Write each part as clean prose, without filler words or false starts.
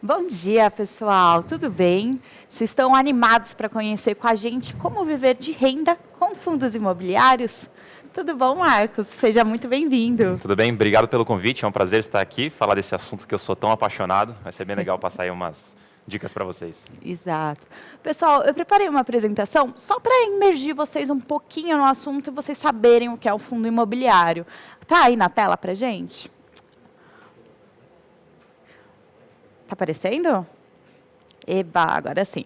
Bom dia, pessoal. Tudo bem? Vocês estão animados para conhecer com a gente como viver de renda com fundos imobiliários? Tudo bom, Marcos? Seja muito bem-vindo. Tudo bem? Obrigado pelo convite. É um prazer estar aqui, falar desse assunto que eu sou tão apaixonado. Vai ser bem legal passar aí umas dicas para vocês. Exato. Pessoal, eu preparei uma apresentação só para imergir vocês um pouquinho no assunto e vocês saberem o que é o fundo imobiliário. Tá aí na tela para gente? Tá aparecendo? Eba, agora sim.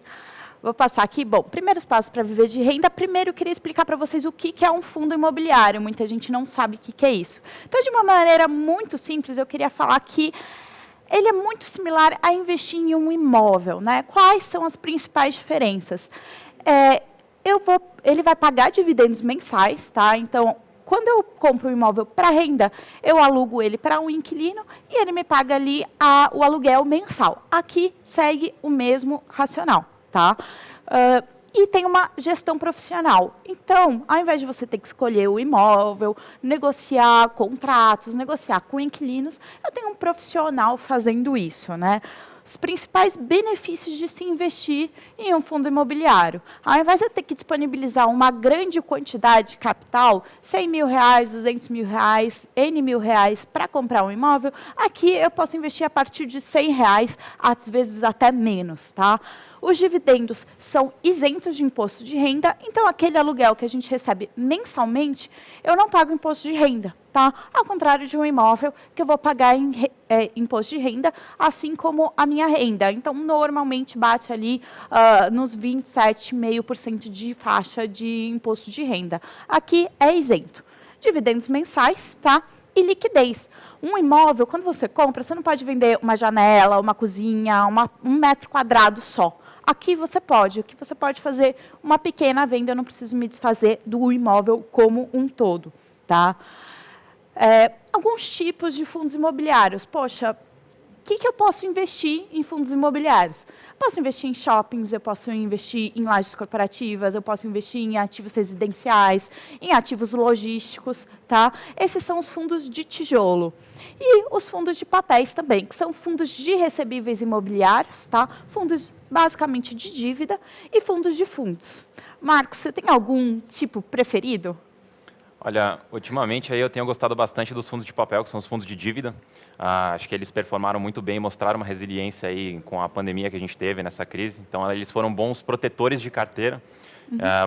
Vou passar aqui. Bom, primeiros passos para viver de renda. Primeiro, eu queria explicar para vocês o que é um fundo imobiliário. Muita gente não sabe o que é isso. Então, de uma maneira muito simples, eu queria falar que ele é muito similar a investir em um imóvel, né? Quais são as principais diferenças? Ele vai pagar dividendos mensais, tá? Então, quando eu compro um imóvel para renda, eu alugo ele para um inquilino e ele me paga ali o aluguel mensal. Aqui segue o mesmo racional, tá? E tem uma gestão profissional. Então, ao invés de você ter que escolher o imóvel, negociar contratos, negociar com inquilinos, eu tenho um profissional fazendo isso, né? Os principais benefícios de se investir em um fundo imobiliário. Ao invés de eu ter que disponibilizar uma grande quantidade de capital, 100 mil reais, 200 mil reais, N mil reais para comprar um imóvel, aqui eu posso investir a partir de 100 reais, às vezes até menos, tá? Os dividendos são isentos de imposto de renda, então aquele aluguel que a gente recebe mensalmente, eu não pago imposto de renda, tá? Ao contrário de um imóvel que eu vou pagar imposto de renda, assim como a minha renda. Então, normalmente bate ali nos 27,5% de faixa de imposto de renda. Aqui é isento. Dividendos mensais, tá? E liquidez. Um imóvel, quando você compra, você não pode vender uma janela, uma cozinha, um metro quadrado só. Aqui você pode fazer uma pequena venda, eu não preciso me desfazer do imóvel como um todo, tá? Alguns tipos de fundos imobiliários. Poxa, o que eu posso investir em fundos imobiliários? Posso investir em shoppings, eu posso investir em lajes corporativas, eu posso investir em ativos residenciais, em ativos logísticos, tá? Esses são os fundos de tijolo. E os fundos de papéis também, que são fundos de recebíveis imobiliários, tá? Fundos basicamente de dívida e fundos de fundos. Marcos, você tem algum tipo preferido? Olha, ultimamente aí eu tenho gostado bastante dos fundos de papel, que são os fundos de dívida. Acho que eles performaram muito bem, mostraram uma resiliência aí com a pandemia que a gente teve nessa crise. Então, eles foram bons protetores de carteira.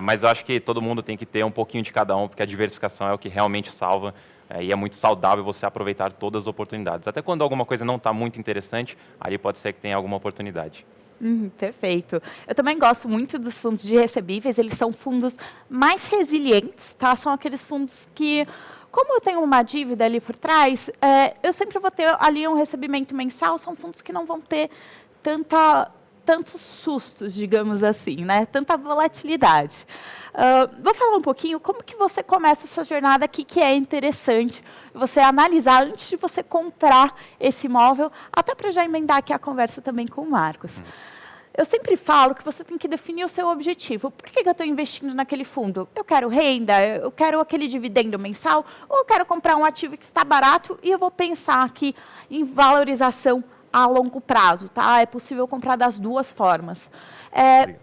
Mas eu acho que todo mundo tem que ter um pouquinho de cada um, porque a diversificação é o que realmente salva. E é muito saudável você aproveitar todas as oportunidades. Até quando alguma coisa não está muito interessante, ali pode ser que tenha alguma oportunidade. Perfeito. Eu também gosto muito dos fundos de recebíveis, eles são fundos mais resilientes, tá? São aqueles fundos que, como eu tenho uma dívida ali por trás, eu sempre vou ter ali um recebimento mensal, são fundos que não vão ter tantos sustos, digamos assim, né? Tanta volatilidade. Vou falar um pouquinho como que você começa essa jornada aqui, que é interessante você analisar antes de você comprar esse imóvel, até para já emendar aqui a conversa também com o Marcos. Eu sempre falo que você tem que definir o seu objetivo. Por que eu estou investindo naquele fundo? Eu quero renda, eu quero aquele dividendo mensal, ou eu quero comprar um ativo que está barato e eu vou pensar aqui em valorização a longo prazo, tá? É possível comprar das duas formas.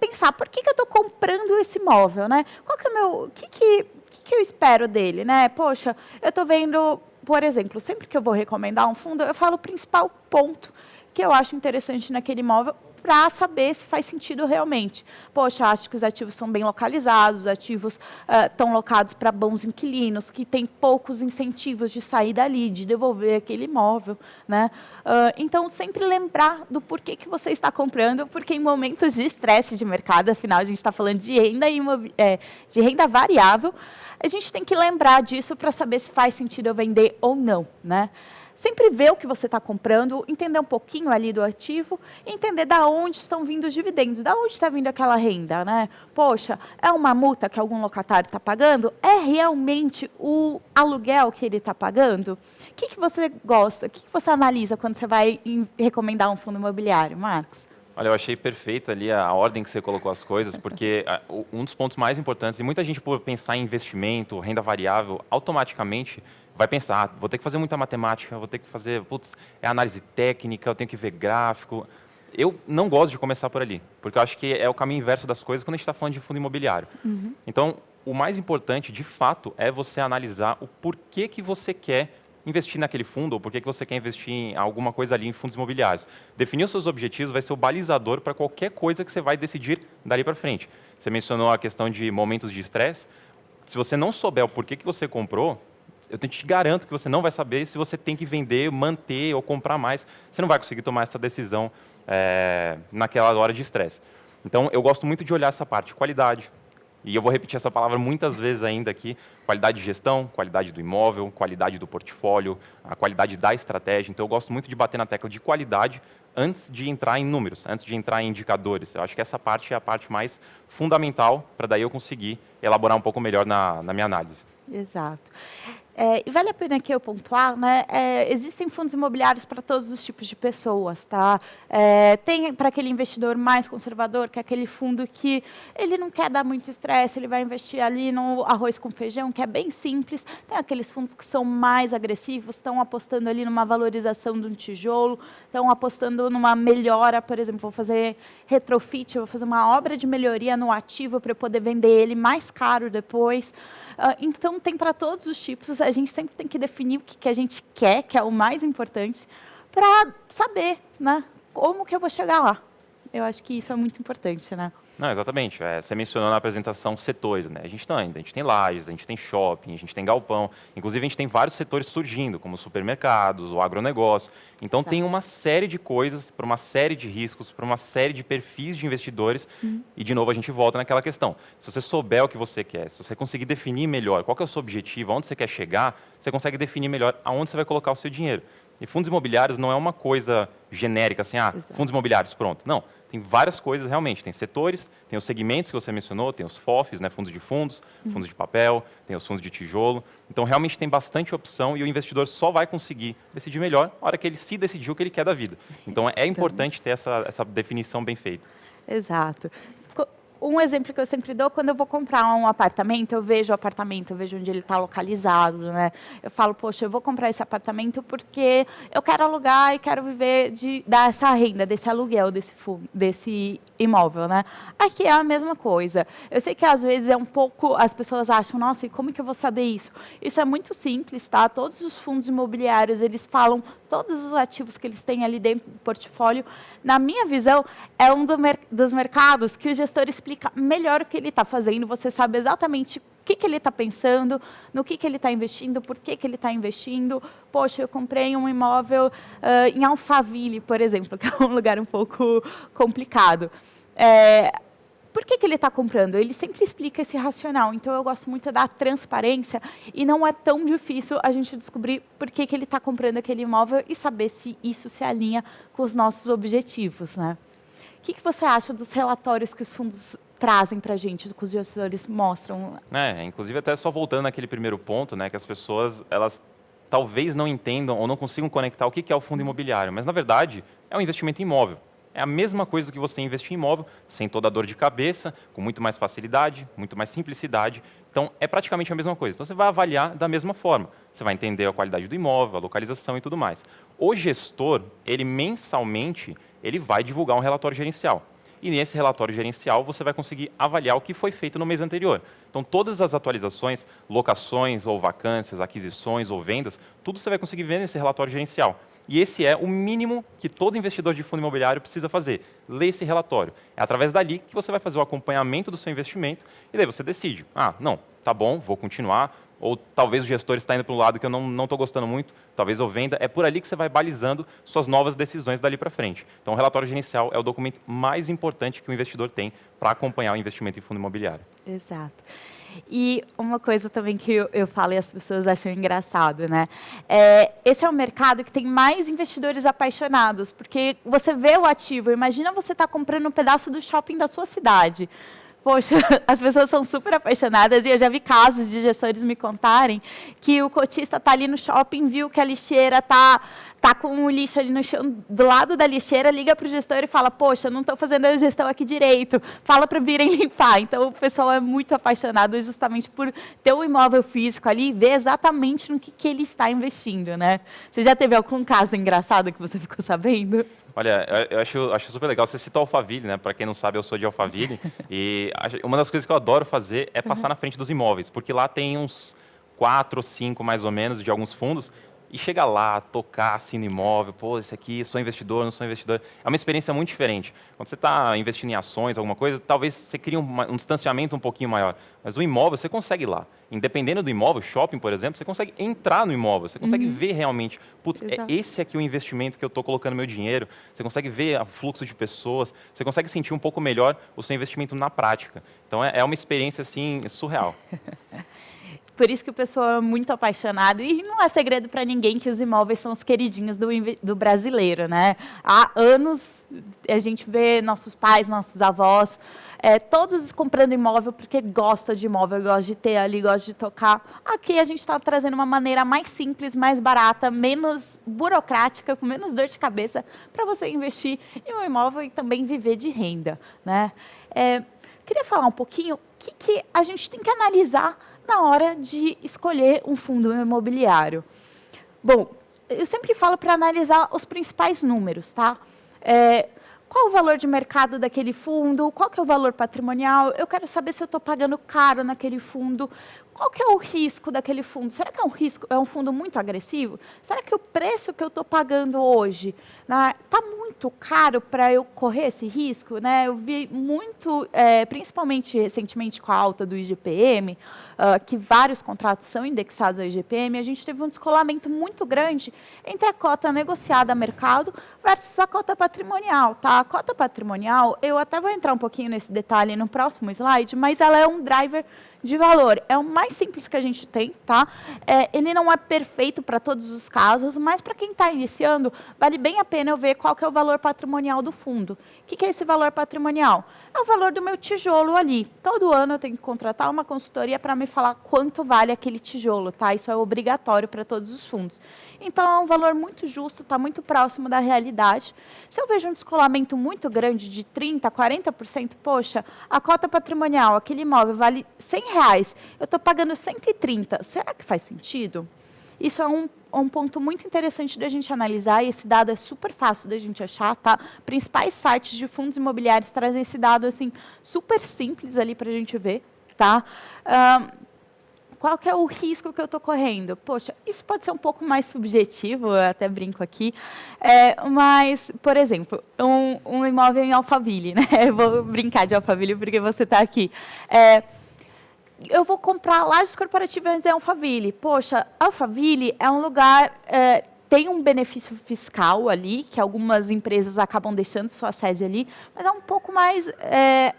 Pensar, por que eu estou comprando esse imóvel, né? Qual que é o que eu espero dele, né? Poxa, eu estou vendo, por exemplo, sempre que eu vou recomendar um fundo, eu falo o principal ponto que eu acho interessante naquele imóvel para saber se faz sentido realmente. Poxa, acho que os ativos são bem localizados, os ativos estão locados para bons inquilinos, que tem poucos incentivos de sair dali, de devolver aquele imóvel, né? Então, sempre lembrar do porquê que você está comprando, porque em momentos de estresse de mercado, afinal, a gente está falando de renda variável, a gente tem que lembrar disso para saber se faz sentido eu vender ou não, né? Sempre ver o que você está comprando, entender um pouquinho ali do ativo, entender da onde estão vindo os dividendos, da onde está vindo aquela renda, né? Poxa, é uma multa que algum locatário está pagando? É realmente o aluguel que ele está pagando? O que você gosta? O que você analisa quando você vai recomendar um fundo imobiliário, Marcos? Olha, eu achei perfeita ali a ordem que você colocou as coisas, porque um dos pontos mais importantes, e muita gente por pensar em investimento, renda variável, automaticamente vai pensar, vou ter que fazer muita matemática, vou ter que fazer, análise técnica, eu tenho que ver gráfico. Eu não gosto de começar por ali, porque eu acho que é o caminho inverso das coisas quando a gente está falando de fundo imobiliário. Então, o mais importante, de fato, é você analisar o porquê que você quer investir naquele fundo ou porquê que você quer investir em alguma coisa ali em fundos imobiliários. Definir os seus objetivos vai ser o balizador para qualquer coisa que você vai decidir dali para frente. Você mencionou a questão de momentos de estresse. Se você não souber o porquê que você comprou, eu te garanto que você não vai saber se você tem que vender, manter ou comprar mais. Você não vai conseguir tomar essa decisão naquela hora de estresse. Então, eu gosto muito de olhar essa parte, qualidade. E eu vou repetir essa palavra muitas vezes ainda aqui, qualidade de gestão, qualidade do imóvel, qualidade do portfólio, a qualidade da estratégia. Então, eu gosto muito de bater na tecla de qualidade antes de entrar em números, antes de entrar em indicadores. Eu acho que essa parte é a parte mais fundamental para daí eu conseguir elaborar um pouco melhor na minha análise. Exato. E vale a pena aqui eu pontuar, né? Existem fundos imobiliários para todos os tipos de pessoas, tá? Tem para aquele investidor mais conservador, que é aquele fundo que ele não quer dar muito estresse, ele vai investir ali no arroz com feijão, que é bem simples. Tem aqueles fundos que são mais agressivos, estão apostando ali numa valorização de um tijolo, estão apostando numa melhora, por exemplo, vou fazer retrofit, vou fazer uma obra de melhoria no ativo para eu poder vender ele mais caro depois. Então, tem para todos os tipos, a gente sempre tem que definir o que a gente quer, que é o mais importante, para saber, né, como que eu vou chegar lá. Eu acho que isso é muito importante, né? Não, exatamente. Você mencionou na apresentação setores, né? A gente tem lajes, a gente tem shopping, a gente tem galpão. Inclusive, a gente tem vários setores surgindo, como supermercados, o agronegócio. Então, tem uma série de coisas, para uma série de riscos, para uma série de perfis de investidores. E, de novo, a gente volta naquela questão. Se você souber o que você quer, se você conseguir definir melhor qual que é o seu objetivo, aonde você quer chegar, você consegue definir melhor aonde você vai colocar o seu dinheiro. E fundos imobiliários não é uma coisa genérica, assim, fundos imobiliários, pronto. Não. Tem várias coisas realmente, tem setores, tem os segmentos que você mencionou, tem os FOFs, né, fundos de papel, tem os fundos de tijolo. Então, realmente tem bastante opção e o investidor só vai conseguir decidir melhor na hora que ele se decidir o que ele quer da vida. Então, é importante ter essa definição bem feita. Exato. Um exemplo que eu sempre dou, quando eu vou comprar um apartamento, eu vejo o apartamento, eu vejo onde ele está localizado, né? Eu falo, poxa, eu vou comprar esse apartamento porque eu quero alugar e quero viver dessa renda, desse aluguel, desse imóvel, né? Aqui é a mesma coisa. Eu sei que às vezes é um pouco, as pessoas acham, nossa, e como que eu vou saber isso? Isso é muito simples, tá? Todos os fundos imobiliários, eles falam todos os ativos que eles têm ali dentro do portfólio. Na minha visão, é um dos mercados que o gestor explica melhor o que ele está fazendo, você sabe exatamente o que ele está pensando, no que ele está investindo, por que ele está investindo. Poxa, eu comprei um imóvel em Alphaville, por exemplo, que é um lugar um pouco complicado. Por que ele está comprando? Ele sempre explica esse racional. Então, eu gosto muito da transparência e não é tão difícil a gente descobrir por que ele está comprando aquele imóvel e saber se isso se alinha com os nossos objetivos, né? O que você acha dos relatórios que os fundos trazem para a gente, que os gestores mostram? Inclusive, até só voltando naquele primeiro ponto, né, que as pessoas, elas talvez não entendam ou não consigam conectar o que é o fundo imobiliário, mas, na verdade, é um investimento em imóvel. É a mesma coisa do que você investir em imóvel, sem toda a dor de cabeça, com muito mais facilidade, muito mais simplicidade. Então, é praticamente a mesma coisa. Então, você vai avaliar da mesma forma. Você vai entender a qualidade do imóvel, a localização e tudo mais. O gestor, ele mensalmente, ele vai divulgar um relatório gerencial. E nesse relatório gerencial, você vai conseguir avaliar o que foi feito no mês anterior. Então, todas as atualizações, locações ou vacâncias, aquisições ou vendas, tudo você vai conseguir ver nesse relatório gerencial. E esse é o mínimo que todo investidor de fundo imobiliário precisa fazer, ler esse relatório. É através dali que você vai fazer o acompanhamento do seu investimento e daí você decide, não, tá bom, vou continuar, ou talvez o gestor está indo para um lado que eu não estou gostando muito, talvez eu venda. É por ali que você vai balizando suas novas decisões dali para frente. Então, o relatório gerencial é o documento mais importante que o investidor tem para acompanhar o investimento em fundo imobiliário. Exato. E uma coisa também que eu falo e as pessoas acham engraçado, né? Esse é o mercado que tem mais investidores apaixonados, porque você vê o ativo, imagina você estar comprando um pedaço do shopping da sua cidade. Poxa, as pessoas são super apaixonadas e eu já vi casos de gestores me contarem que o cotista está ali no shopping, viu que a lixeira tá com o lixo ali no chão, do lado da lixeira, liga para o gestor e fala, poxa, não estou fazendo a gestão aqui direito, fala para virem limpar. Então, o pessoal é muito apaixonado justamente por ter um imóvel físico ali e ver exatamente no que ele está investindo, né? Você já teve algum caso engraçado que você ficou sabendo? Olha, eu acho super legal. Você citou Alphaville, né? Para quem não sabe, eu sou de Alphaville. E uma das coisas que eu adoro fazer é passar na frente dos imóveis, porque lá tem uns 4 ou 5, mais ou menos, de alguns fundos, e chega lá, tocar assim no imóvel, pô, esse aqui, sou investidor, não sou investidor. É uma experiência muito diferente. Quando você está investindo em ações, alguma coisa, talvez você crie um distanciamento um pouquinho maior. Mas o imóvel, você consegue ir lá. Independendo do imóvel, shopping, por exemplo, você consegue entrar no imóvel, você consegue ver realmente, putz, é esse aqui o investimento que eu estou colocando meu dinheiro, você consegue ver o fluxo de pessoas, você consegue sentir um pouco melhor o seu investimento na prática. Então, é uma experiência, assim, surreal. Por isso que o pessoal é muito apaixonado. E não é segredo para ninguém que os imóveis são os queridinhos do brasileiro, né? Há anos a gente vê nossos pais, nossos avós, todos comprando imóvel porque gosta de imóvel, gosta de ter ali, gosta de tocar. Aqui a gente está trazendo uma maneira mais simples, mais barata, menos burocrática, com menos dor de cabeça, para você investir em um imóvel e também viver de renda, né? Queria falar um pouquinho o que a gente tem que analisar na hora de escolher um fundo imobiliário. Bom, eu sempre falo para analisar os principais números, tá? Qual o valor de mercado daquele fundo? Qual que é o valor patrimonial? Eu quero saber se eu estou pagando caro naquele fundo. Qual que é o risco daquele fundo? Será que é um fundo muito agressivo? Será que o preço que eu estou pagando hoje está muito caro para eu correr esse risco? Né? Eu vi muito, principalmente recentemente com a alta do IGPM, que vários contratos são indexados ao IGPM, a gente teve um descolamento muito grande entre a cota negociada a mercado versus a cota patrimonial. Tá? A cota patrimonial, eu até vou entrar um pouquinho nesse detalhe no próximo slide, mas ela é um driver de valor. É o mais simples que a gente tem, tá? Ele não é perfeito para todos os casos, mas para quem está iniciando, vale bem a pena eu ver qual que é o valor patrimonial do fundo. O que é esse valor patrimonial? É o valor do meu tijolo ali. Todo ano eu tenho que contratar uma consultoria para me falar quanto vale aquele tijolo, tá? Isso é obrigatório para todos os fundos. Então, é um valor muito justo, está muito próximo da realidade. Se eu vejo um descolamento muito grande de 30%, 40%, poxa, a cota patrimonial, aquele imóvel vale R$100, eu estou pagando 130, será que faz sentido? Isso é um ponto muito interessante da gente analisar, e esse dado é super fácil da gente achar, tá? Principais sites de fundos imobiliários trazem esse dado, assim, super simples ali para a gente ver, tá? Qual que é o risco que eu estou correndo? Poxa, isso pode ser um pouco mais subjetivo, eu até brinco aqui, mas, por exemplo, um imóvel em Alphaville, né? Eu vou brincar de Alphaville porque você está aqui. Eu vou comprar lajes corporativas em Alphaville. Poxa, Alphaville é um lugar... tem um benefício fiscal ali, que algumas empresas acabam deixando sua sede ali, mas é um pouco mais... é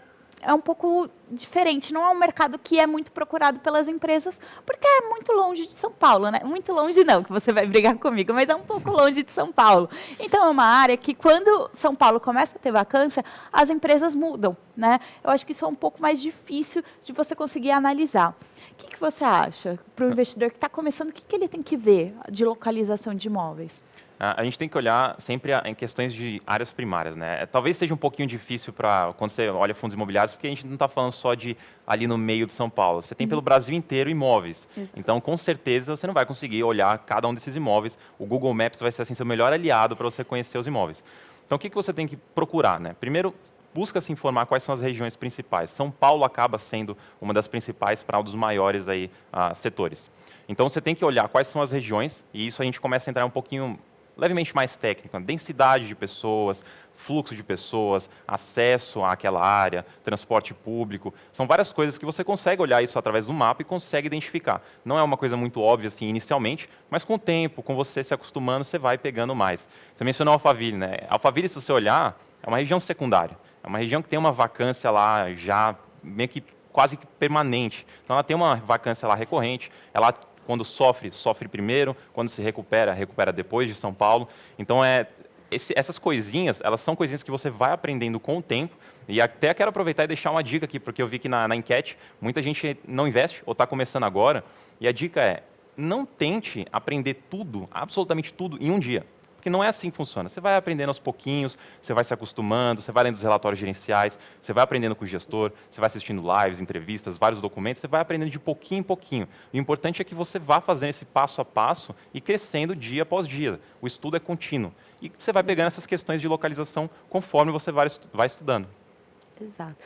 um pouco diferente, não é um mercado que é muito procurado pelas empresas, porque é muito longe de São Paulo, né? Muito longe não, que você vai brigar comigo, mas é um pouco longe de São Paulo. Então, é uma área que, quando São Paulo começa a ter vacância, as empresas mudam, né? Eu acho que isso é um pouco mais difícil de você conseguir analisar. O que você acha para o investidor que está começando, o que ele tem que ver de localização de imóveis? A gente tem que olhar sempre em questões de áreas primárias, né? Talvez seja um pouquinho difícil para quando você olha fundos imobiliários, porque a gente não está falando só de ali no meio de São Paulo. Você tem pelo Brasil inteiro imóveis. Então, com certeza, você não vai conseguir olhar cada um desses imóveis. O Google Maps vai ser assim seu melhor aliado para você conhecer os imóveis. Então, o que você tem que procurar, né? Primeiro, busca se informar quais são as regiões principais. São Paulo acaba sendo uma das principais para um dos maiores aí, setores. Então, você tem que olhar quais são as regiões, e isso a gente começa a entrar um pouquinho levemente mais técnico, densidade de pessoas, fluxo de pessoas, acesso àquela área, transporte público. São várias coisas que você consegue olhar isso através do mapa e consegue identificar. Não é uma coisa muito óbvia assim inicialmente, mas com o tempo, com você se acostumando, você vai pegando mais. Você mencionou Alphaville, né? Alphaville, se você olhar, é uma região secundária. É uma região que tem uma vacância lá já meio que quase que permanente. Então, ela tem uma vacância lá recorrente. Ela, quando sofre primeiro, quando se recupera depois de São Paulo. Então, essas coisinhas, elas são coisinhas que você vai aprendendo com o tempo. E até quero aproveitar e deixar uma dica aqui, porque eu vi que na enquete muita gente não investe ou está começando agora. E a dica é, não tente aprender tudo, absolutamente tudo, em um dia. Porque não é assim que funciona. Você vai aprendendo aos pouquinhos, você vai se acostumando, você vai lendo os relatórios gerenciais, você vai aprendendo com o gestor, você vai assistindo lives, entrevistas, vários documentos, você vai aprendendo de pouquinho em pouquinho. O importante é que você vá fazendo esse passo a passo e crescendo dia após dia. O estudo é contínuo. E você vai pegando essas questões de localização conforme você vai estudando. Exato.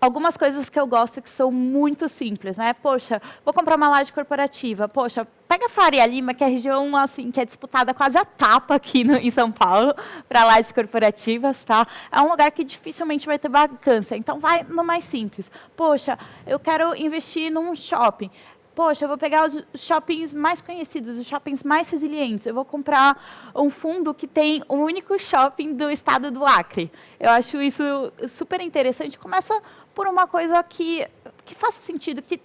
Algumas coisas que eu gosto que são muito simples, né? Poxa, vou comprar uma laje corporativa. Poxa, pega a Faria Lima, que é a região assim, que é disputada quase a tapa aqui em São Paulo, para lajes corporativas, tá? É um lugar que dificilmente vai ter vacância, então vai no mais simples. Poxa, eu quero investir num shopping. Poxa, eu vou pegar os shoppings mais conhecidos, os shoppings mais resilientes. Eu vou comprar um fundo que tem o único shopping do estado do Acre. Eu acho isso super interessante. Começa por uma coisa que faça sentido, que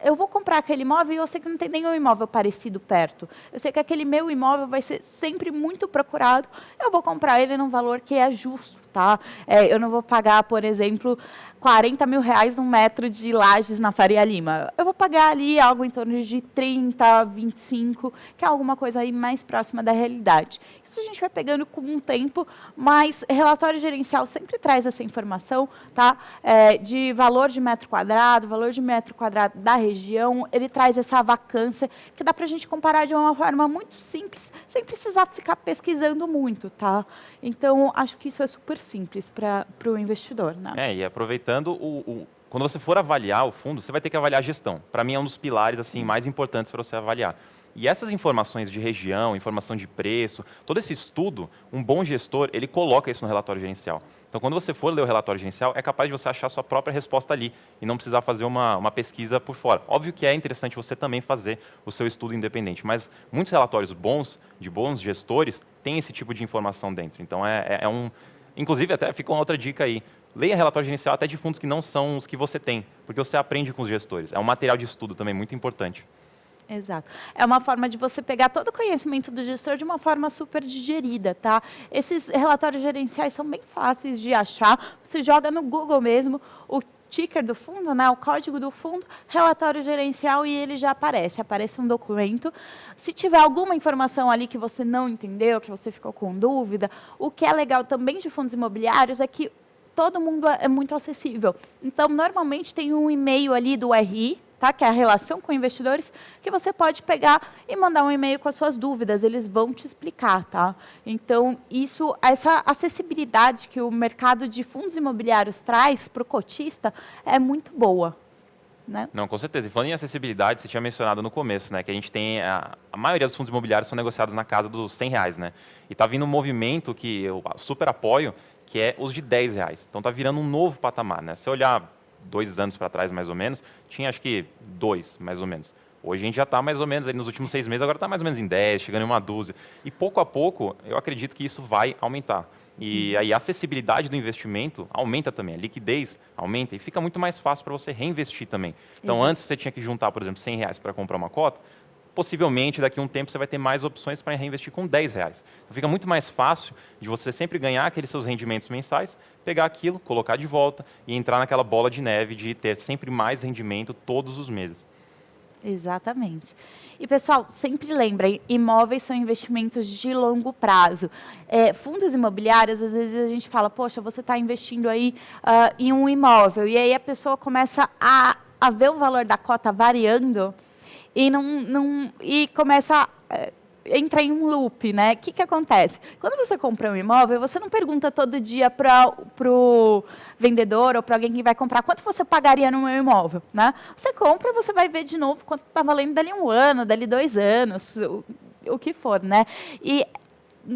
eu vou comprar aquele imóvel e eu sei que não tem nenhum imóvel parecido perto. Eu sei que aquele meu imóvel vai ser sempre muito procurado. Eu vou comprar ele num valor que é justo, tá? Eu não vou pagar, por exemplo, 40 mil reais num metro de lajes na Faria Lima. Eu vou pagar ali algo em torno de 30, 25, que é alguma coisa aí mais próxima da realidade. Isso a gente vai pegando com um tempo, mas relatório gerencial sempre traz essa informação, tá? De valor de metro quadrado da região, ele traz essa vacância, que dá para a gente comparar de uma forma muito simples, sem precisar ficar pesquisando muito, tá? Então, acho que isso é super simples para o investidor, né? E aproveitando, quando você for avaliar o fundo, você vai ter que avaliar a gestão. Para mim, é um dos pilares assim mais importantes para você avaliar. E essas informações de região, informação de preço, todo esse estudo, um bom gestor, ele coloca isso no relatório gerencial. Então, quando você for ler o relatório gerencial, é capaz de você achar a sua própria resposta ali e não precisar fazer uma pesquisa por fora. Óbvio que é interessante você também fazer o seu estudo independente, mas muitos relatórios bons, de bons gestores, têm esse tipo de informação dentro. Então, inclusive, até fica uma outra dica aí. Leia relatório gerencial até de fundos que não são os que você tem, porque você aprende com os gestores. É um material de estudo também muito importante. Exato. É uma forma de você pegar todo o conhecimento do gestor de uma forma super digerida, tá? Esses relatórios gerenciais são bem fáceis de achar. Você joga no Google mesmo o ticker do fundo, né, o código do fundo, relatório gerencial, e ele já aparece. Aparece um documento. Se tiver alguma informação ali que você não entendeu, que você ficou com dúvida, o que é legal também de fundos imobiliários é que todo mundo é muito acessível. Então, normalmente tem um e-mail ali do RI, tá? Que é a relação com investidores, que você pode pegar e mandar um e-mail com as suas dúvidas, eles vão te explicar, tá? Então, essa acessibilidade que o mercado de fundos imobiliários traz para o cotista é muito boa. Né? Não, com certeza. E falando em acessibilidade, você tinha mencionado no começo, né, que a gente tem, a maioria dos fundos imobiliários são negociados na casa dos R$100, né? E está vindo um movimento que eu super apoio, que é os de R$10. Então está virando um novo patamar, né? Se eu olhar 2 anos para trás, mais ou menos, tinha acho que 2, mais ou menos. Hoje a gente já está mais ou menos, aí nos últimos 6 meses, agora está mais ou menos em 10, chegando em uma dúzia. E pouco a pouco, eu acredito que isso vai aumentar. E aí a acessibilidade do investimento aumenta também, a liquidez aumenta e fica muito mais fácil para você reinvestir também. Então, antes você tinha que juntar, por exemplo, R$100 para comprar uma cota, possivelmente daqui a um tempo você vai ter mais opções para reinvestir com R$10. Então fica muito mais fácil de você sempre ganhar aqueles seus rendimentos mensais, pegar aquilo, colocar de volta e entrar naquela bola de neve de ter sempre mais rendimento todos os meses. Exatamente. E, pessoal, sempre lembrem, imóveis são investimentos de longo prazo. Fundos imobiliários, às vezes a gente fala, poxa, você está investindo aí em um imóvel, e aí a pessoa começa a ver o valor da cota variando e começa a entrar em um loop, né? O que acontece? Quando você compra um imóvel, você não pergunta todo dia para o vendedor ou para alguém que vai comprar quanto você pagaria no meu imóvel, né? Você compra, você vai ver de novo quanto está valendo dali 1 ano, dali 2 anos, o que for, né? E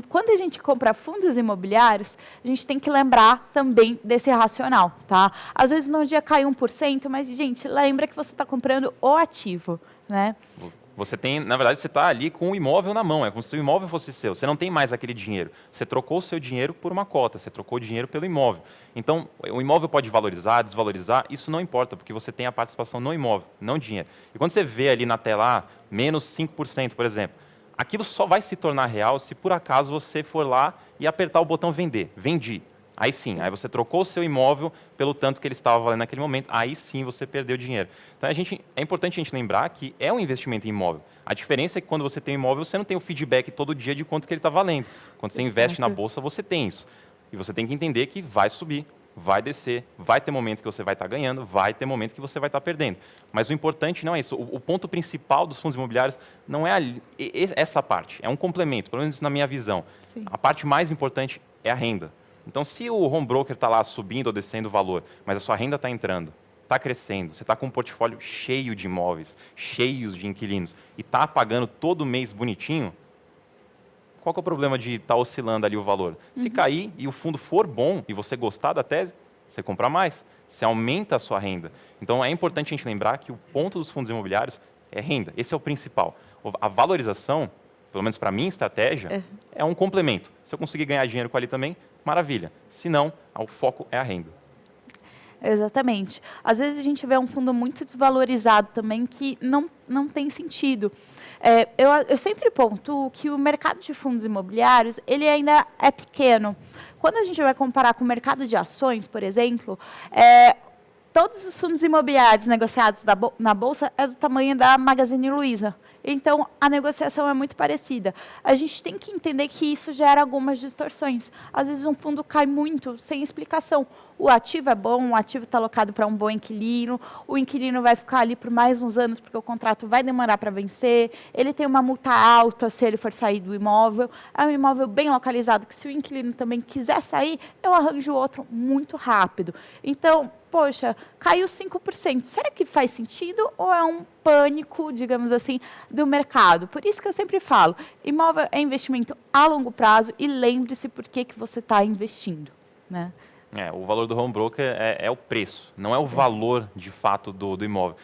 quando a gente compra fundos imobiliários, a gente tem que lembrar também desse racional, tá? Às vezes no dia cai 1%, mas, gente, lembra que você está comprando o ativo, né? Você tem, na verdade, você está ali com o imóvel na mão, é como se o imóvel fosse seu. Você não tem mais aquele dinheiro. Você trocou o seu dinheiro por uma cota, você trocou o dinheiro pelo imóvel. Então, o imóvel pode valorizar, desvalorizar, isso não importa, porque você tem a participação no imóvel, não dinheiro. E quando você vê ali na tela, menos 5%, por exemplo, aquilo só vai se tornar real se por acaso você for lá e apertar o botão vender. Vendi. Aí sim, aí você trocou o seu imóvel pelo tanto que ele estava valendo naquele momento, aí sim você perdeu dinheiro. Então é importante a gente lembrar que é um investimento em imóvel. A diferença é que quando você tem um imóvel, você não tem o feedback todo dia de quanto que ele está valendo. Quando você investe na bolsa, você tem isso. E você tem que entender que vai subir, vai descer, vai ter momento que você vai estar ganhando, vai ter momento que você vai estar perdendo. Mas o importante não é isso. O ponto principal dos fundos imobiliários não é essa parte, é um complemento, pelo menos na minha visão. Sim. A parte mais importante é a renda. Então, se o home broker está lá subindo ou descendo o valor, mas a sua renda está entrando, está crescendo, você está com um portfólio cheio de imóveis, cheios de inquilinos, e está pagando todo mês bonitinho, qual que é o problema de estar oscilando ali o valor? Se cair e o fundo for bom e você gostar da tese, você compra mais, você aumenta a sua renda. Então, é importante a gente lembrar que o ponto dos fundos imobiliários é renda, esse é o principal. A valorização, pelo menos para a minha estratégia, é um complemento. Se eu conseguir ganhar dinheiro com ali também, maravilha. Se não, o foco é a renda. Exatamente. Às vezes a gente vê um fundo muito desvalorizado também que não tem sentido. Eu sempre pontuo que o mercado de fundos imobiliários ele ainda é pequeno. Quando a gente vai comparar com o mercado de ações, por exemplo, todos os fundos imobiliários negociados na Bolsa é do tamanho da Magazine Luiza. Então, a negociação é muito parecida. A gente tem que entender que isso gera algumas distorções. Às vezes, um fundo cai muito sem explicação. O ativo é bom, o ativo está alocado para um bom inquilino, o inquilino vai ficar ali por mais uns anos porque o contrato vai demorar para vencer, ele tem uma multa alta se ele for sair do imóvel, é um imóvel bem localizado que se o inquilino também quiser sair, eu arranjo outro muito rápido. Então, poxa, caiu 5%. Será que faz sentido ou é um pânico, digamos assim, do mercado? Por isso que eu sempre falo, imóvel é investimento a longo prazo e lembre-se por que você está investindo, né? O valor do home broker é o preço, não é o valor de fato do imóvel.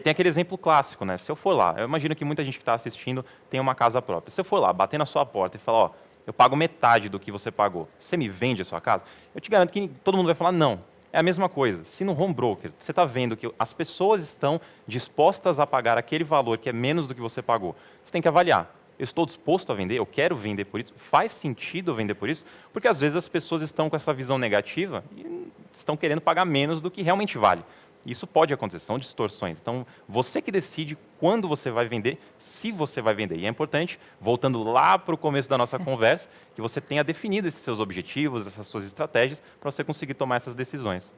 Tem aquele exemplo clássico, né? Se eu for lá, eu imagino que muita gente que está assistindo tem uma casa própria. Se eu for lá, bater na sua porta e falar, ó, eu pago metade do que você pagou, você me vende a sua casa? Eu te garanto que todo mundo vai falar não. É a mesma coisa. Se no home broker você está vendo que as pessoas estão dispostas a pagar aquele valor que é menos do que você pagou, você tem que avaliar. Eu estou disposto a vender, eu quero vender por isso, faz sentido eu vender por isso? Porque às vezes as pessoas estão com essa visão negativa e estão querendo pagar menos do que realmente vale. Isso pode acontecer, são distorções. Então, você que decide quando você vai vender, se você vai vender. E é importante, voltando lá para o começo da nossa conversa, que você tenha definido esses seus objetivos, essas suas estratégias, para você conseguir tomar essas decisões.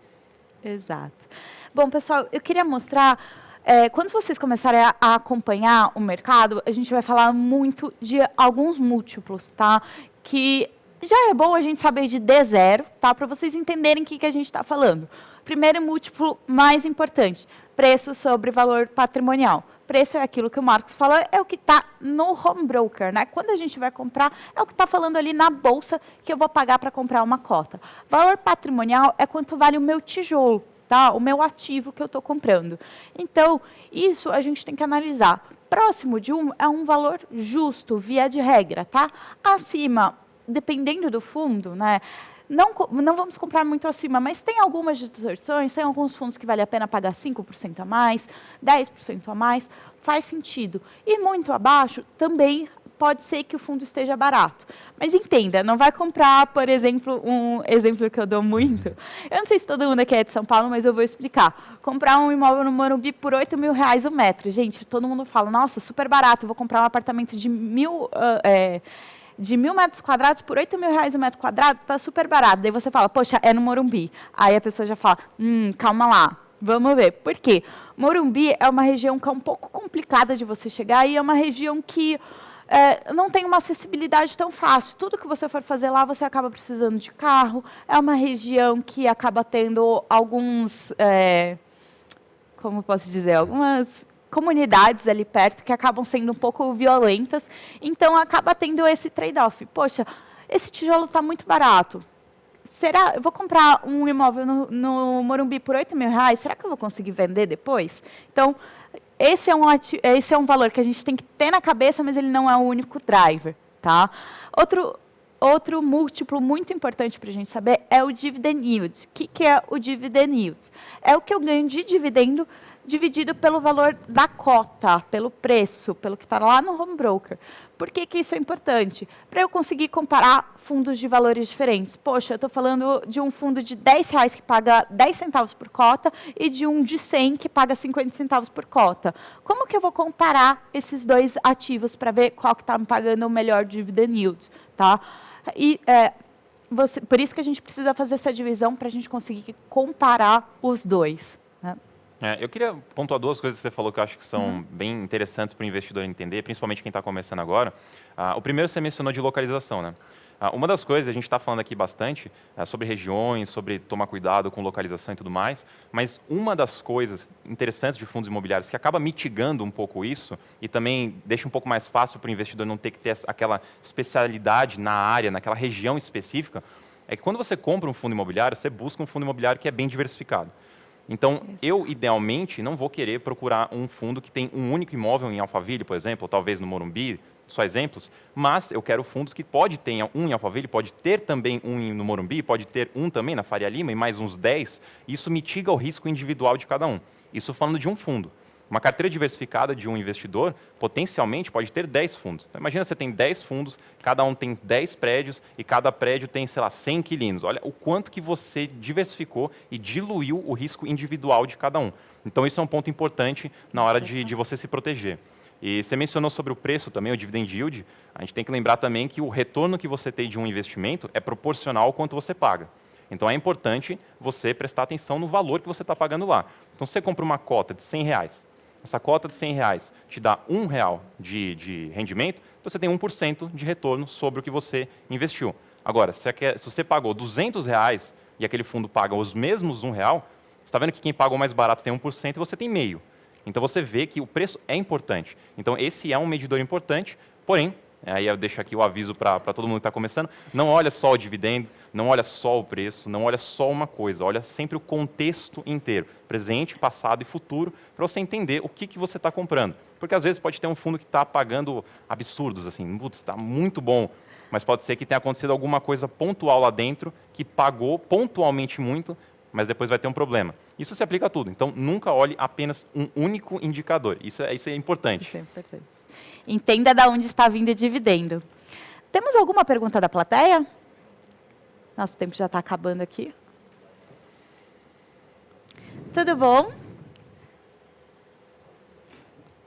Exato. Bom, pessoal, eu queria mostrar... quando vocês começarem a acompanhar o mercado, a gente vai falar muito de alguns múltiplos, tá? Que já é bom a gente saber de D0, tá? Para vocês entenderem o que a gente está falando. Primeiro múltiplo mais importante, preço sobre valor patrimonial. Preço é aquilo que o Marcos falou, é o que está no home broker, né? Quando a gente vai comprar, é o que está falando ali na bolsa que eu vou pagar para comprar uma cota. Valor patrimonial é quanto vale o meu tijolo. Tá? O meu ativo que eu estou comprando. Então, isso a gente tem que analisar. Próximo de 1 é um valor justo, via de regra, tá? Acima, dependendo do fundo, né? Não vamos comprar muito acima, mas tem algumas distorções, tem alguns fundos que vale a pena pagar 5% a mais, 10% a mais, faz sentido. E muito abaixo, também pode ser que o fundo esteja barato. Mas entenda, não vai comprar, por exemplo, um exemplo que eu dou muito. Eu não sei se todo mundo aqui é de São Paulo, mas eu vou explicar. Comprar um imóvel no Morumbi por R$8.000 o metro. Gente, todo mundo fala, nossa, super barato, vou comprar um apartamento de 1.000 metros quadrados por R$8.000 o metro quadrado, tá super barato. Daí você fala, poxa, é no Morumbi. Aí a pessoa já fala, calma lá, vamos ver. Por quê? Morumbi é uma região que é um pouco complicada de você chegar e é uma região que não tem uma acessibilidade tão fácil. Tudo que você for fazer lá, você acaba precisando de carro. É uma região que acaba tendo alguns, como posso dizer, algumas comunidades ali perto que acabam sendo um pouco violentas. Então, acaba tendo esse trade-off. Poxa, esse tijolo está muito barato. Será? Eu vou comprar um imóvel no Morumbi por R$8.000, será que eu vou conseguir vender depois? Então, esse é um valor que a gente tem que ter na cabeça, mas ele não é o único driver, tá? Outro múltiplo muito importante para a gente saber é o dividend yield. O que é o dividend yield? É o que eu ganho de dividendo dividido pelo valor da cota, pelo preço, pelo que está lá no home broker. Por que que isso é importante? Para eu conseguir comparar fundos de valores diferentes. Poxa, eu estou falando de um fundo de R$10 que paga 10 centavos por cota e de um de 100 que paga 50 centavos por cota. Como que eu vou comparar esses dois ativos para ver qual que está me pagando o melhor dividend yield? Tá? E, por isso que a gente precisa fazer essa divisão para a gente conseguir comparar os dois. Né? Eu queria pontuar duas coisas que você falou que eu acho que são bem interessantes para o investidor entender, principalmente quem está começando agora. O primeiro você mencionou de localização, né? Uma das coisas, a gente está falando aqui bastante sobre regiões, sobre tomar cuidado com localização e tudo mais, mas uma das coisas interessantes de fundos imobiliários que acaba mitigando um pouco isso e também deixa um pouco mais fácil para o investidor não ter que ter aquela especialidade na área, naquela região específica, é que quando você compra um fundo imobiliário, você busca um fundo imobiliário que é bem diversificado. Então, eu, idealmente, não vou querer procurar um fundo que tem um único imóvel em Alphaville, por exemplo, ou talvez no Morumbi, só exemplos, mas eu quero fundos que pode ter um em Alphaville, pode ter também um no Morumbi, pode ter um também na Faria Lima e mais uns 10, isso mitiga o risco individual de cada um. Isso falando de um fundo. Uma carteira diversificada de um investidor, potencialmente, pode ter 10 fundos. Então, imagina você tem 10 fundos, cada um tem 10 prédios e cada prédio tem, sei lá, 100 inquilinos. Olha o quanto que você diversificou e diluiu o risco individual de cada um. Então, isso é um ponto importante na hora de você se proteger. E você mencionou sobre o preço também, o dividend yield. A gente tem que lembrar também que o retorno que você tem de um investimento é proporcional ao quanto você paga. Então, é importante você prestar atenção no valor que você está pagando lá. Então, se você compra uma cota de R$100, essa cota de R$100 te dá R$1 de rendimento, então você tem 1% de retorno sobre o que você investiu. Agora, se você pagou R$200 e aquele fundo paga os mesmos R$1, você está vendo que quem pagou mais barato tem 1% e você tem meio. Então, você vê que o preço é importante. Então, esse é um medidor importante, porém, aí eu deixo aqui o aviso para todo mundo que está começando, não olha só o dividendo, não olha só o preço, não olha só uma coisa, olha sempre o contexto inteiro, presente, passado e futuro, para você entender o que você está comprando. Porque às vezes pode ter um fundo que está pagando absurdos, assim, putz, está muito bom, mas pode ser que tenha acontecido alguma coisa pontual lá dentro, que pagou pontualmente muito, mas depois vai ter um problema. Isso se aplica a tudo, então nunca olhe apenas um único indicador, isso é importante. Isso é importante. Entenda de onde está vindo o dividendo. Temos alguma pergunta da plateia? Nosso tempo já está acabando aqui. Tudo bom?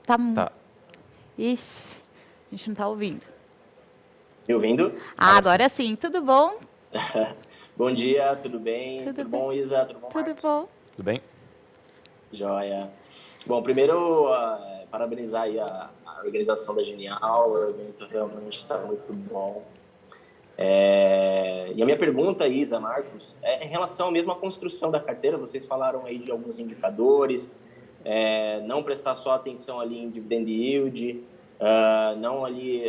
Tá. Ixi, a gente não está ouvindo. Me ouvindo? Agora sim. Tudo bom? Bom dia, tudo bem? Tudo bom, Isa? Tudo bom, Marcos? Tudo bom. Tudo bem? Joia. Bom, primeiro, parabenizar aí a organização da Genial, o evento realmente está muito bom. E a minha pergunta, Isa, Marcos, é em relação à mesma construção da carteira. Vocês falaram aí de alguns indicadores, não prestar só atenção ali em dividend yield, não ali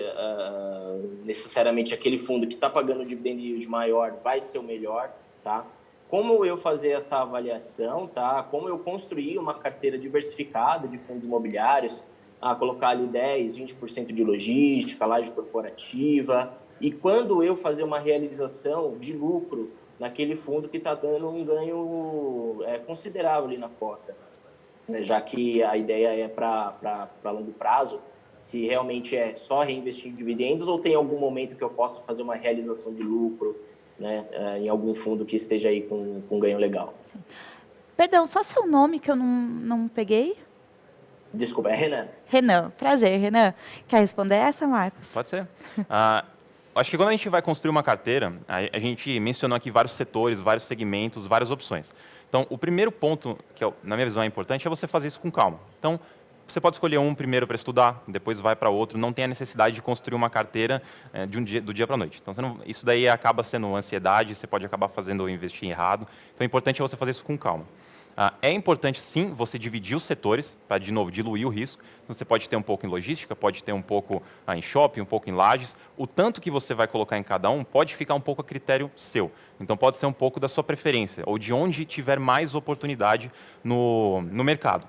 necessariamente aquele fundo que está pagando dividend yield maior vai ser o melhor, tá? Como eu fazer essa avaliação, tá? Como eu construir uma carteira diversificada de fundos imobiliários, colocar ali 10, 20% de logística, laje corporativa, e quando eu fazer uma realização de lucro naquele fundo que está dando um ganho considerável ali na cota, né? Já que a ideia é para longo prazo, se realmente é só reinvestir em dividendos ou tem algum momento que eu possa fazer uma realização de lucro, né, em algum fundo que esteja aí com ganho legal. Perdão, só seu nome que eu não peguei? Desculpa, é Renan. Renan, prazer, Renan. Quer responder essa, Marcos? Pode ser. Acho que quando a gente vai construir uma carteira, a gente mencionou aqui vários setores, vários segmentos, várias opções. Então, o primeiro ponto, que na minha visão é importante, é você fazer isso com calma. Então, você pode escolher um primeiro para estudar, depois vai para outro, não tem a necessidade de construir uma carteira do dia para a noite. Então, isso daí acaba sendo ansiedade, você pode acabar fazendo ou investir errado. Então, o importante é você fazer isso com calma. É importante, sim, você dividir os setores, para, de novo, diluir o risco. Então, você pode ter um pouco em logística, pode ter um pouco em shopping, um pouco em lajes. O tanto que você vai colocar em cada um pode ficar um pouco a critério seu. Então, pode ser um pouco da sua preferência, ou de onde tiver mais oportunidade no mercado.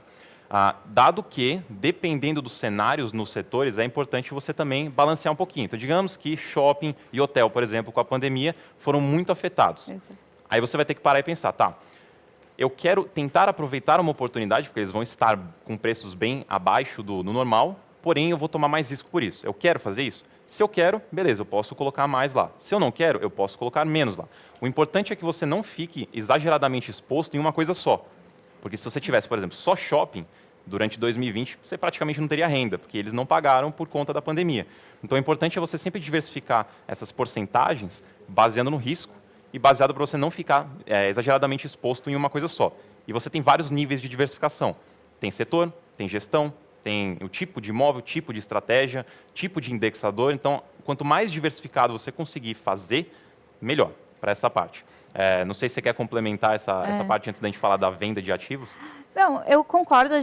Dado que, dependendo dos cenários nos setores, é importante você também balancear um pouquinho. Então, digamos que shopping e hotel, por exemplo, com a pandemia, foram muito afetados. Aí você vai ter que parar e pensar, tá, eu quero tentar aproveitar uma oportunidade, porque eles vão estar com preços bem abaixo do normal, porém eu vou tomar mais risco por isso. Eu quero fazer isso? Se eu quero, beleza, eu posso colocar mais lá. Se eu não quero, eu posso colocar menos lá. O importante é que você não fique exageradamente exposto em uma coisa só. Porque se você tivesse, por exemplo, só shopping, durante 2020, você praticamente não teria renda, porque eles não pagaram por conta da pandemia. Então, o importante é você sempre diversificar essas porcentagens, baseando no risco e baseado para você não ficar exageradamente exposto em uma coisa só. E você tem vários níveis de diversificação. Tem setor, tem gestão, tem o tipo de imóvel, tipo de estratégia, tipo de indexador. Então, quanto mais diversificado você conseguir fazer, melhor para essa parte. Não sei se você quer complementar essa parte antes da gente falar da venda de ativos. Não, eu concordo,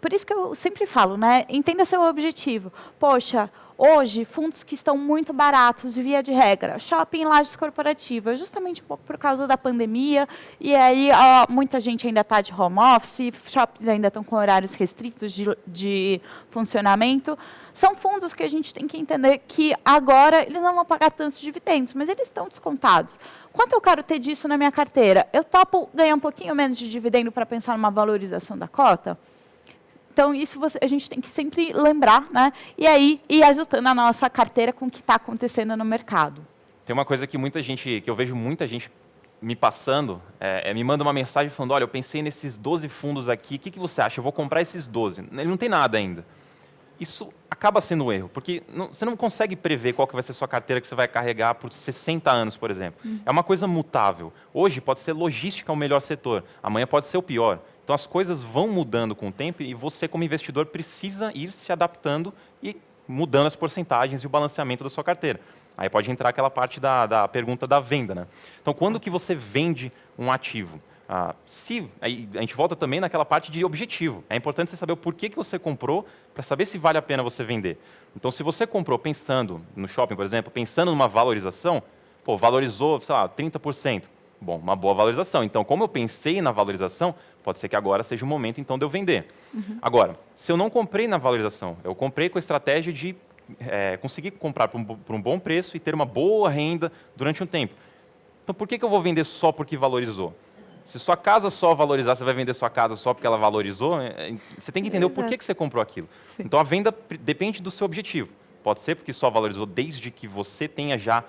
por isso que eu sempre falo, né? Entenda seu objetivo. Poxa, hoje, fundos que estão muito baratos, de via de regra, shopping, lajes corporativas, justamente um pouco por causa da pandemia, e aí muita gente ainda está de home office, shoppings ainda estão com horários restritos de funcionamento. São fundos que a gente tem que entender que agora eles não vão pagar tantos dividendos, mas eles estão descontados. Quanto eu quero ter disso na minha carteira? Eu topo ganhar um pouquinho menos de dividendo para pensar numa valorização da cota? Então, isso a gente tem que sempre lembrar, né? E aí, ir ajustando a nossa carteira com o que está acontecendo no mercado. Tem uma coisa que eu vejo muita gente me passando, me manda uma mensagem falando, olha, eu pensei nesses 12 fundos aqui, o que você acha? Eu vou comprar esses 12. Ele não tem nada ainda. Isso acaba sendo um erro, porque você não consegue prever qual que vai ser a sua carteira que você vai carregar por 60 anos, por exemplo. É uma coisa mutável. Hoje pode ser logística o melhor setor, amanhã pode ser o pior. Então as coisas vão mudando com o tempo e você, como investidor, precisa ir se adaptando e mudando as porcentagens e o balanceamento da sua carteira. Aí pode entrar aquela parte da pergunta da venda, né? Então, quando que você vende um ativo? Aí a gente volta também naquela parte de objetivo. É importante você saber o porquê que você comprou para saber se vale a pena você vender. Então, se você comprou pensando no shopping, por exemplo, pensando numa valorização, valorizou, sei lá, 30%. Bom, uma boa valorização. Então, como eu pensei na valorização, pode ser que agora seja o momento, então, de eu vender. Agora, se eu não comprei na valorização, eu comprei com a estratégia de conseguir comprar por um bom preço e ter uma boa renda durante um tempo. Então, por que eu vou vender só porque valorizou? Se sua casa só valorizar, você vai vender sua casa só porque ela valorizou, você tem que entender o porquê que você comprou aquilo. Sim. Então, a venda depende do seu objetivo. Pode ser porque só valorizou desde que você tenha já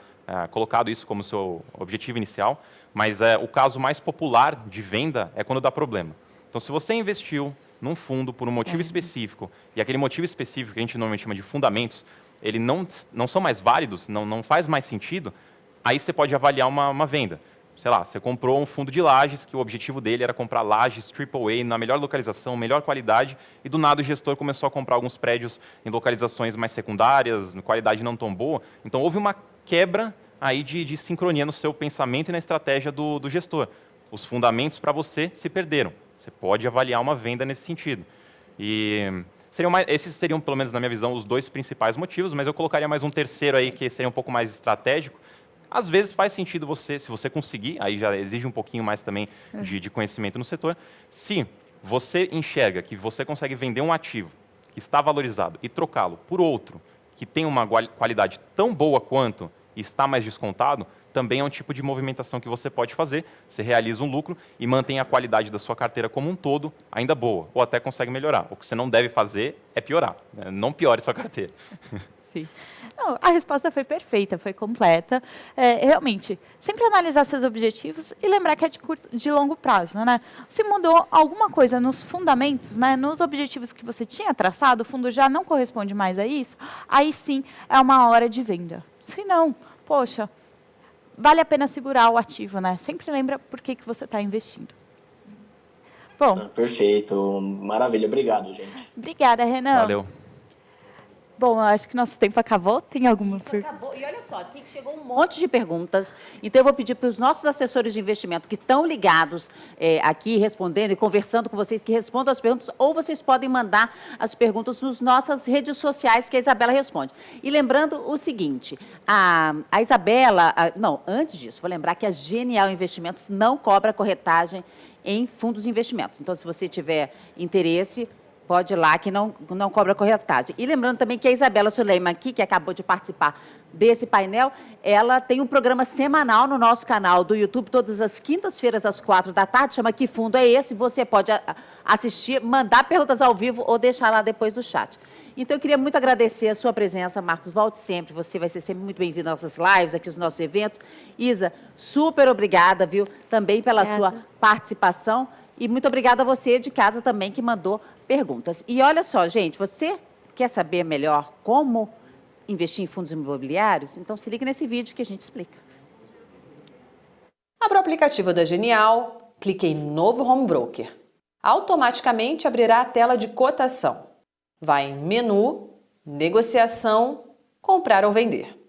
colocado isso como seu objetivo inicial, mas o caso mais popular de venda é quando dá problema. Então, se você investiu num fundo por um motivo específico, e aquele motivo específico que a gente normalmente chama de fundamentos, ele não são mais válidos, não faz mais sentido, aí você pode avaliar uma venda. Sei lá, você comprou um fundo de lajes, que o objetivo dele era comprar lajes AAA na melhor localização, melhor qualidade, e do nada o gestor começou a comprar alguns prédios em localizações mais secundárias, qualidade não tão boa. Então, houve uma quebra aí de sincronia no seu pensamento e na estratégia do gestor. Os fundamentos para você se perderam. Você pode avaliar uma venda nesse sentido. E esses seriam, pelo menos na minha visão, os dois principais motivos, mas eu colocaria mais um terceiro aí, que seria um pouco mais estratégico. Às vezes faz sentido se você conseguir, aí já exige um pouquinho mais também de conhecimento no setor, se você enxerga que você consegue vender um ativo que está valorizado e trocá-lo por outro que tem uma qualidade tão boa quanto e está mais descontado, também é um tipo de movimentação que você pode fazer, você realiza um lucro e mantém a qualidade da sua carteira como um todo ainda boa, ou até consegue melhorar. O que você não deve fazer é piorar, né? Não piore sua carteira. Sim. Não, a resposta foi perfeita, foi completa. Realmente, sempre analisar seus objetivos e lembrar que é de longo prazo, né? Se mudou alguma coisa nos fundamentos, né, nos objetivos que você tinha traçado, o fundo já não corresponde mais a isso, aí sim é uma hora de venda. Se não, poxa, vale a pena segurar o ativo, né? Sempre lembra por que você está investindo. Bom. Perfeito, maravilha, obrigado, gente. Obrigada, Renan. Valeu. Bom, acho que nosso tempo acabou. Tem alguma pergunta? Acabou. E olha só, aqui chegou um monte de perguntas. Então, eu vou pedir para os nossos assessores de investimento que estão ligados aqui, respondendo e conversando com vocês, que respondam as perguntas, ou vocês podem mandar as perguntas nas nossas redes sociais, que a Isabela responde. E lembrando o seguinte, a Isabela... antes disso, vou lembrar que a Genial Investimentos não cobra corretagem em fundos de investimentos. Então, se você tiver interesse... Pode ir lá que não cobra corretagem. E lembrando também que a Isabela Suleiman aqui, que acabou de participar desse painel, ela tem um programa semanal no nosso canal do YouTube, todas as quintas-feiras às 16h, chama Que Fundo é Esse? Você pode assistir, mandar perguntas ao vivo ou deixar lá depois do chat. Então, eu queria muito agradecer a sua presença, Marcos. Volte sempre, você vai ser sempre muito bem-vindo às nossas lives, aqui nos nossos eventos. Isa, super obrigada, viu, também pela sua participação. E muito obrigada a você de casa também que mandou perguntas. E olha só, gente, você quer saber melhor como investir em fundos imobiliários? Então, se liga nesse vídeo que a gente explica. Abra o aplicativo da Genial, clique em Novo Home Broker. Automaticamente abrirá a tela de cotação. Vá em Menu, Negociação, Comprar ou Vender.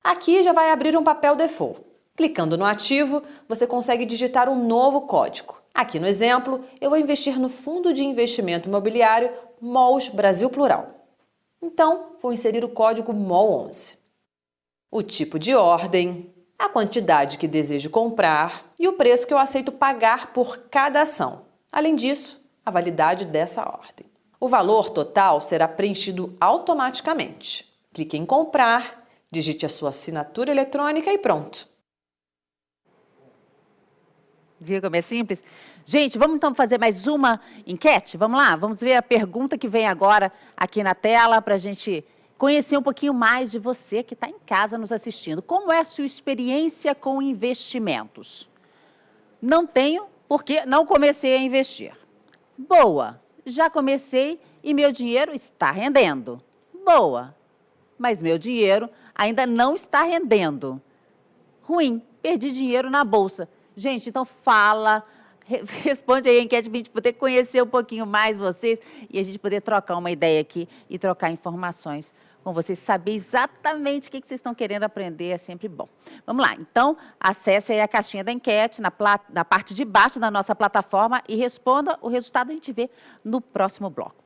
Aqui já vai abrir um papel default. Clicando no ativo, você consegue digitar um novo código. Aqui no exemplo, eu vou investir no Fundo de Investimento Imobiliário MOLS Brasil Plural. Então, vou inserir o código MOL11. O tipo de ordem, a quantidade que desejo comprar e o preço que eu aceito pagar por cada ação. Além disso, a validade dessa ordem. O valor total será preenchido automaticamente. Clique em Comprar, digite a sua assinatura eletrônica e pronto. Viu como é simples? Gente, vamos então fazer mais uma enquete? Vamos lá? Vamos ver a pergunta que vem agora aqui na tela para a gente conhecer um pouquinho mais de você que está em casa nos assistindo. Como é a sua experiência com investimentos? Não tenho, porque não comecei a investir. Boa, já comecei e meu dinheiro está rendendo. Boa, mas meu dinheiro ainda não está rendendo. Ruim, perdi dinheiro na bolsa. Gente, então fala, responde aí a enquete para a gente poder conhecer um pouquinho mais vocês e a gente poder trocar uma ideia aqui e trocar informações com vocês, saber exatamente o que vocês estão querendo aprender, é sempre bom. Vamos lá, então, acesse aí a caixinha da enquete na parte de baixo da nossa plataforma e responda, o resultado a gente vê no próximo bloco.